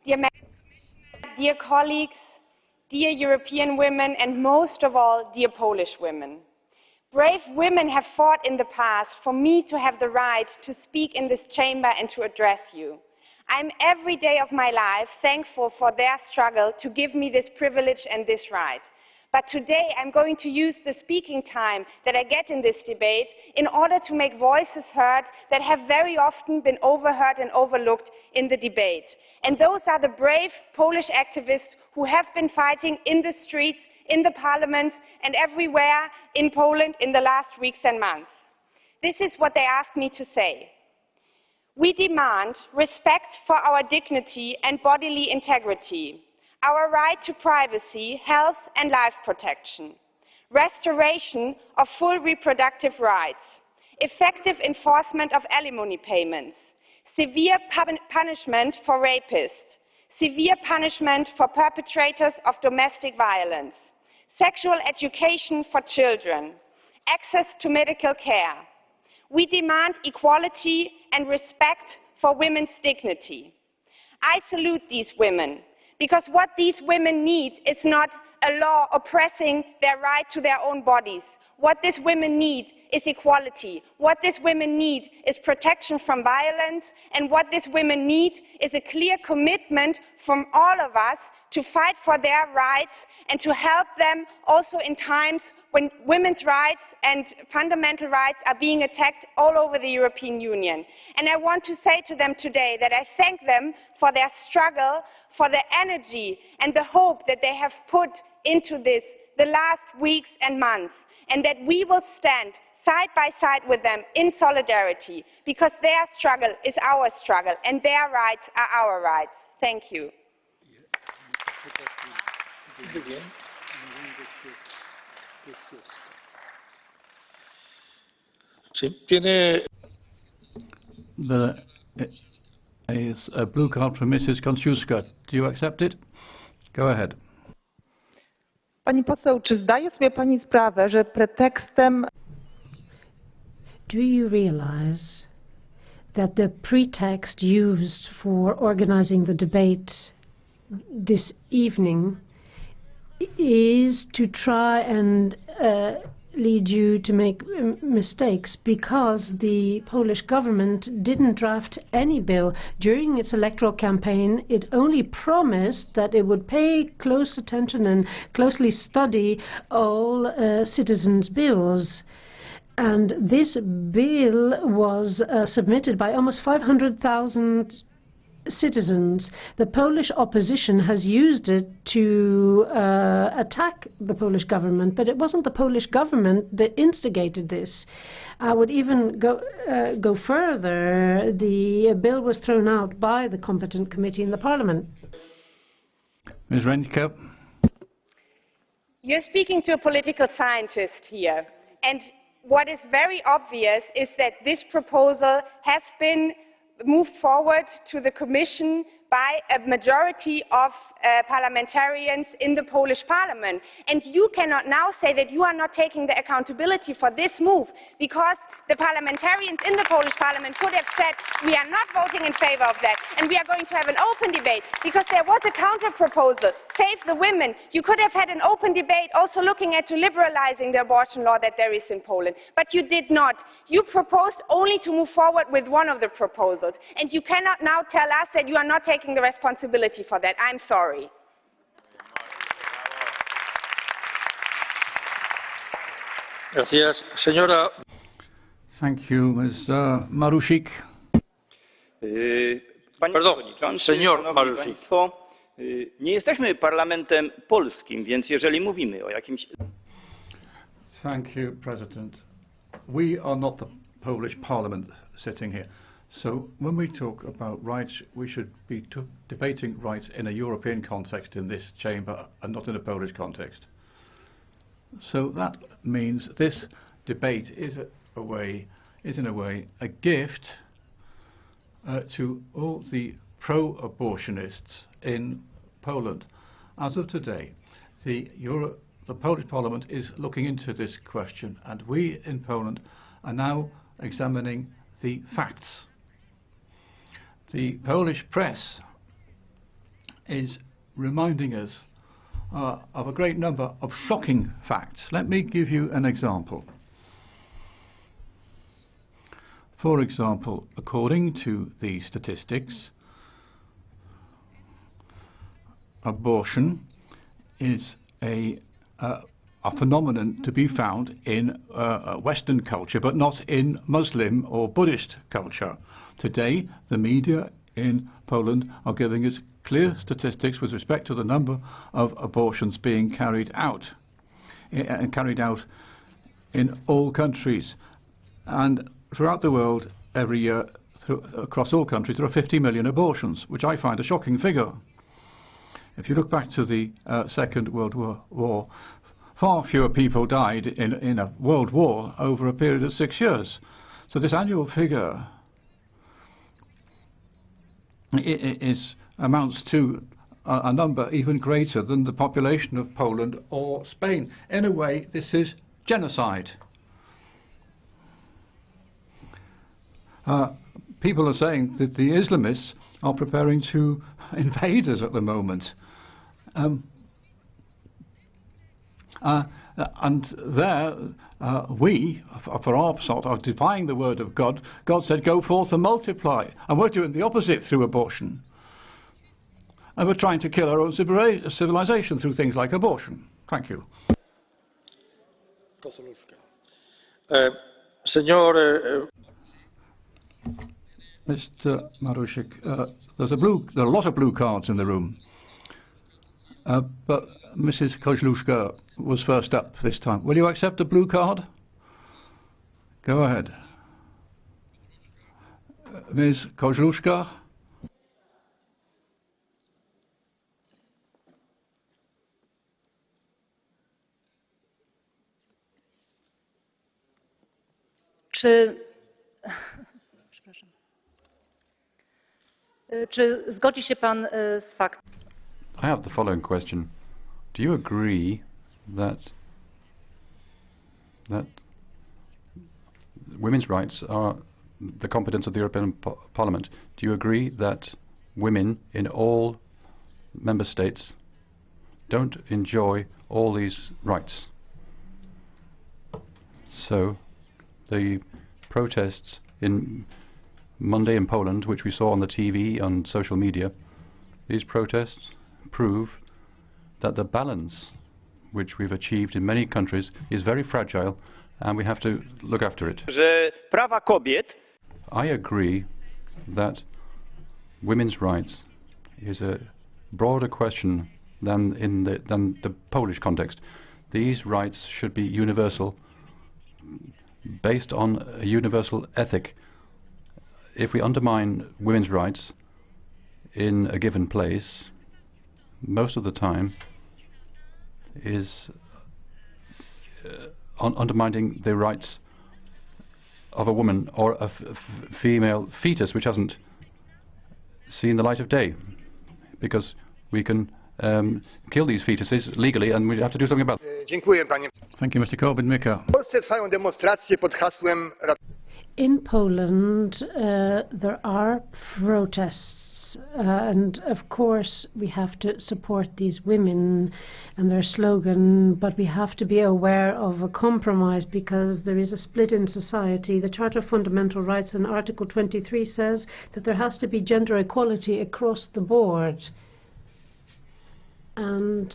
Dear Commissioner, dear colleagues, dear European women, and most of all, dear Polish women. Brave women have fought in the past for me to have the right to speak in this chamber and to address you. I am every day of my life thankful for their struggle to give me this privilege and this right. But today I'm going to use the speaking time that I get in this debate in order to make voices heard that have very often been overheard and overlooked in the debate. And those are the brave Polish activists who have been fighting in the streets, in the parliament and everywhere in Poland in the last weeks and months. This is what they asked me to say. We demand respect for our dignity and bodily integrity, our right to privacy, health and life protection, restoration of full reproductive rights, effective enforcement of alimony payments, severe punishment for rapists, severe punishment for perpetrators of domestic violence, sexual education for children, access to medical care. We demand equality and respect for women's dignity. I salute these women, because what these women need is not a law oppressing their right to their own bodies. What these women need is equality. What these women need is protection from violence. And what these women need is a clear commitment from all of us to fight for their rights and to help them also in times when women's rights and fundamental rights are being attacked all over the European Union. And I want to say to them today that I thank them for their struggle, for their energy and the hope that they have put into this the last weeks and months, and that we will stand side by side with them in solidarity, because their struggle is our struggle and their rights are our rights. Thank you. There is a blue card from Mrs. Konsciuska. Do you accept it? Go ahead. Pani poseł, czy zdaje sobie pani sprawę, że pretekstem... Do you realize that the pretext used for organizing the debate this evening is to try and lead you to make mistakes, because the Polish government didn't draft any bill. During its electoral campaign, it only promised that it would pay close attention and closely study all citizens' bills. And this bill was submitted by almost 500,000 citizens. The Polish opposition has used it to attack the Polish government, but it wasn't the Polish government that instigated this. I would even go further. The bill was thrown out by the competent committee in the parliament. Ms. Renke. You're speaking to a political scientist here, and what is very obvious is that this proposal has been moved forward to the Commission by a majority of parliamentarians in the Polish parliament. And you cannot now say that you are not taking the accountability for this move, because the parliamentarians in the Polish parliament could have said, we are not voting in favor of that, and we are going to have an open debate, because there was a counter-proposal, Save the Women. You could have had an open debate also looking at liberalizing the abortion law that there is in Poland, but you did not. You proposed only to move forward with one of the proposals, and you cannot now tell us that you are not taking the responsibility for that. I'm sorry. Gracias, señora. Thank you, Mr. Marusik. Panie Przewodniczący, Szanowni Państwo, nie jesteśmy parlamentem polskim, więc jeżeli mówimy o jakimś... Thank you, President. We are not the Polish Parliament sitting here. So when we talk about rights, we should be debating rights in a European context in this chamber and not in a Polish context. So that means this debate is in a way a gift to all the pro-abortionists in Poland. As of today, the Polish Parliament is looking into this question, and we in Poland are now examining the facts. The Polish press is reminding us of a great number of shocking facts. Let me give you an example. For example, according to the statistics, abortion is a phenomenon to be found in Western culture, but not in Muslim or Buddhist culture. Today, the media in Poland are giving us clear statistics with respect to the number of abortions being carried out in all countries. And throughout the world, every year, across all countries, there are 50 million abortions, which I find a shocking figure. If you look back to the Second World War, far fewer people died in a world war over a period of 6 years. So this annual figure amounts to a number even greater than the population of Poland or Spain. In a way, this is genocide. People are saying that the Islamists are preparing to invade us at the moment. And there, we, for our sort, are defying the word of God. God said, go forth and multiply. And we're doing the opposite through abortion. And we're trying to kill our own civilization through things like abortion. Thank you. Mr. Marusic, there are a lot of blue cards in the room. But Mrs. Kozłówka was first up this time. Will you accept a blue card? Go ahead. Ms. Kozłówka? Czy zgodzi się pan z faktem? I have the following question. Do you agree that women's rights are the competence of the European Parliament? Do you agree that women in all member states don't enjoy all these rights? So the protests in Monday in Poland, which we saw on the TV, on social media, these protests prove that the balance which we've achieved in many countries is very fragile and we have to look after it. Że prawa kobiet. I agree that women's rights is a broader question than the Polish context. These rights should be universal, based on a universal ethic. If we undermine women's rights in a given place, most of the time is undermining the rights of a woman or a female fetus which hasn't seen the light of day, because we can kill these fetuses legally and we have to do something about it. Thank you, Mr. Korwin-Mikke. In Poland, there are protests, and of course we have to support these women and their slogan, but we have to be aware of a compromise because there is a split in society. The Charter of Fundamental Rights in Article 23 says that there has to be gender equality across the board. And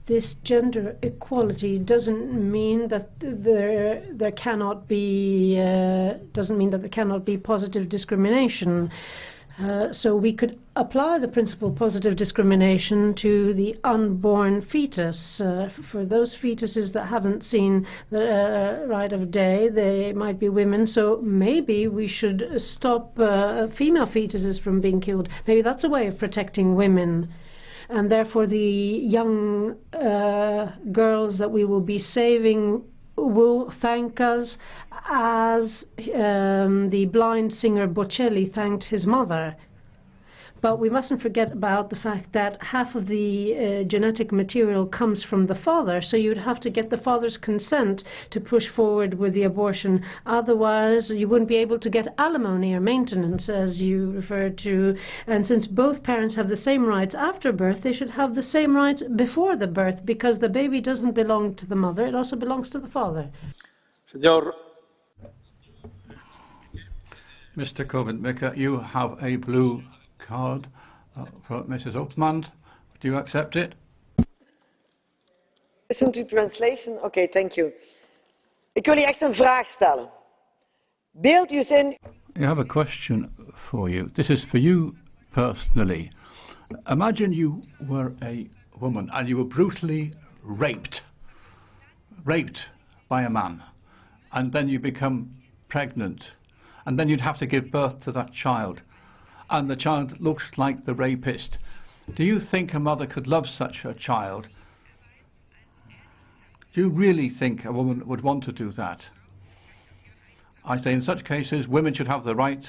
this gender equality doesn't mean that there cannot be positive discrimination. So we could apply the principle of positive discrimination to the unborn fetus. For those fetuses that haven't seen the light of day, they might be women. So maybe we should stop female fetuses from being killed. Maybe that's a way of protecting women. And therefore the young girls that we will be saving will thank us as the blind singer Bocelli thanked his mother. But we mustn't forget about the fact that half of the genetic material comes from the father, so you'd have to get the father's consent to push forward with the abortion. Otherwise, you wouldn't be able to get alimony or maintenance, as you referred to. And since both parents have the same rights after birth, they should have the same rights before the birth, because the baby doesn't belong to the mother, it also belongs to the father. Mr. Korwin-Mikke, you have a blue card from Mrs. Optman. Do you accept it? Listen to translation? Okay, thank you. Ik wil je echt een vraag stellen. Beeld u in... I have a question for you. This is for you personally. Imagine you were a woman and you were brutally raped by a man, and then you become pregnant, and then you'd have to give birth to that child, and the child looks like the rapist. Do you think a mother could love such a child? Do you really think a woman would want to do that? I say in such cases women should have the right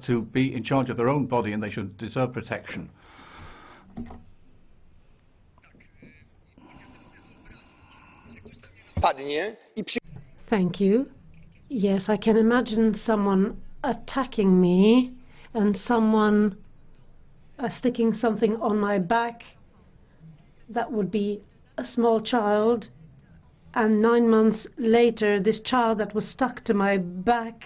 to be in charge of their own body, and they should deserve protection. Thank you. Yes, I can imagine someone attacking me and someone sticking something on my back. That would be a small child, and 9 months later this child that was stuck to my back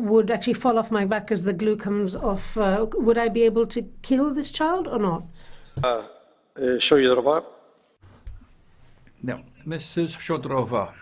would actually fall off my back as the glue comes off. Would I be able to kill this child or not? Show you the No. Mrs. Shodrova.